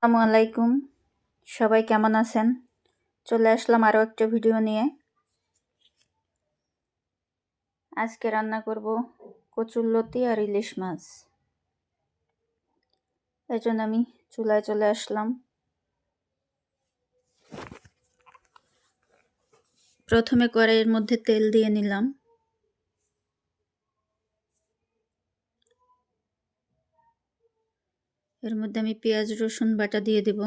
আসসালামু আলাইকুম, সবাই কেমন আছেন? চলে আসলাম আরও একটা ভিডিও নিয়ে। আজকে রান্না করব কচুরলতি আর ইলিশ মাছ। এই জন্য আমি চুলায় চলে আসলাম। প্রথমে কড়াইয়ের মধ্যে তেল দিয়ে নিলাম। এর মধ্যে আমি পেঁয়াজ রসুন বাটা দিয়ে দেব।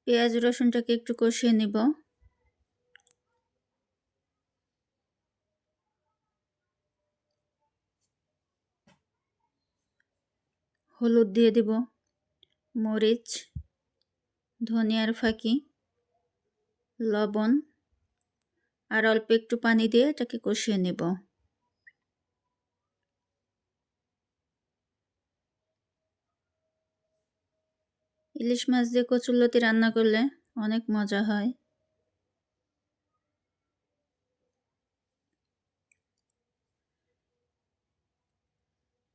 পেঁয়াজ রসুনটাকে একটু কষিয়ে নিব। হলুদ দিয়ে দেব, মরিচ, ধনিয়ার ফাঁকি, লবণ আর অল্প একটু পানি দিয়ে এটাকে কষিয়ে নেব। ইলিশ মাছ দিয়ে কচুরলতি রান্না করলে অনেক মজা হয়।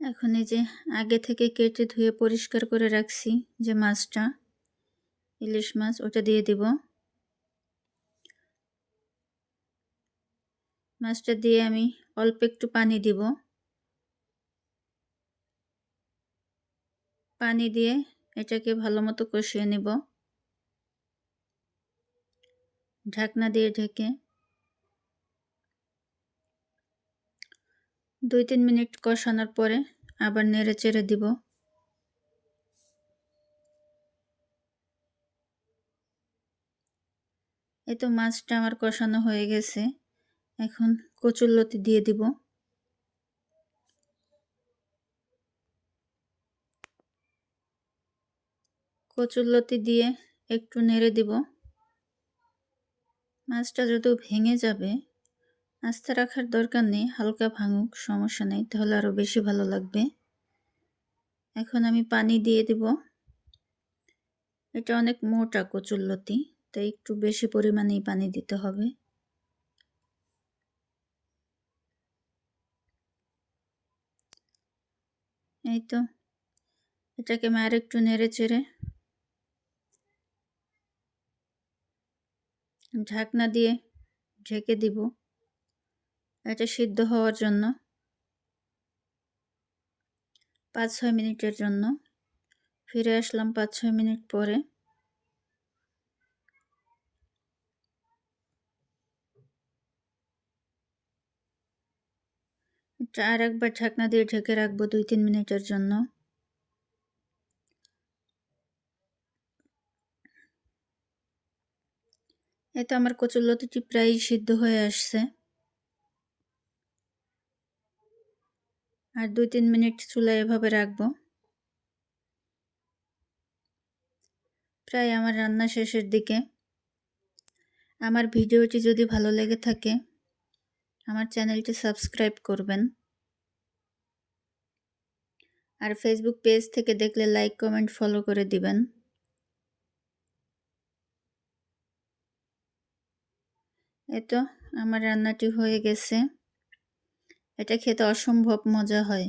এখন এই যে আগে থেকে কেটে ধুয়ে পরিষ্কার করে রাখছি যে মাছটা, ইলিশ মাছ, ওটা দিয়ে দিব। মাছটা দিয়ে আমি অল্প একটু পানি দিব। পানি দিয়ে এটাকে ভালো মতো কষিয়ে নেব, ঢাকনা দিয়ে ঢেকে। 2-3 মিনিট কষানোর পরে আবার নেড়ে চেড়ে দিব। এই তো মাছটা আমার কষানো হয়ে গেছে। এখন কচুরলতি দিয়ে দিব। কচুরলতি দিয়ে একটু নেড়ে দিব। মাছটা যত ভেঙে যাবে, আস্তে রাখার দরকার নেই, হালকা ভাঙুক, সমস্যা নেই, তাহলে আরও বেশি ভালো লাগবে। এখন আমি পানি দিয়ে দিব। এটা অনেক মোটা কচুরলতি, তাই একটু বেশি পরিমাণেই পানি দিতে হবে। এই তো এটাকে আমি আর একটু নেড়ে চেড়ে ঢাকনা দিয়ে ঢেকে দিব এটা সিদ্ধ হওয়ার জন্য 5-6 মিনিটের জন্য। ফিরে আসলাম 5-6 মিনিট পরে। এটা আর একবার ঢাকনা দিয়ে ঢেকে রাখবো 2-3 মিনিটের জন্য। এই তো আমার কচুরলতিটি প্রায় সিদ্ধ হয়ে আসছে। আর 2-3 মিনিট চুলায় এভাবে রাখবো। প্রায় আমার রান্না শেষের দিকে। আমার ভিডিওটি যদি ভালো লেগে থাকে আমার চ্যানেলটি সাবস্ক্রাইব করবেন। আর ফেসবুক পেজ থেকে দেখলে লাইক, কমেন্ট, ফলো করে দিবেন। এই তো আমার রান্নাটি হয়ে গেছে। এটা খেতে অসম্ভব মজা হয়।